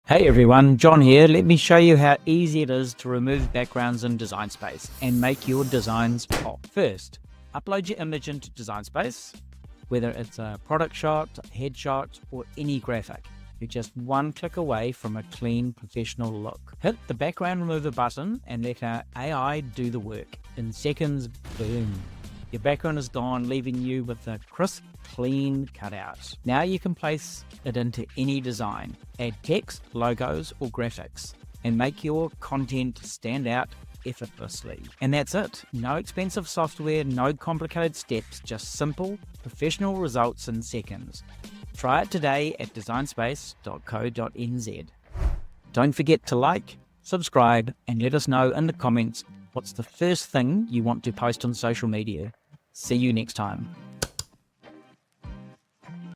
Hey everyone, John here. Let me show you how easy it is to remove backgrounds in Dzyn Space and make your designs pop. First, upload your image into Dzyn Space, whether it's a product shot, headshot, or any graphic. You're just one click away from a clean, professional look. Hit the background remover button and let our AI do the work. In seconds, boom. Your background is gone, leaving you with a crisp, clean cutout. Now you can place it into any design, add text, logos, or graphics, and make your content stand out effortlessly. And that's it. No expensive software, no complicated steps, just simple, professional results in seconds. Try it today at dzynspace.co.nz. Don't forget to like, subscribe, and let us know in the comments what's the first thing you want to post on social media. See you next time.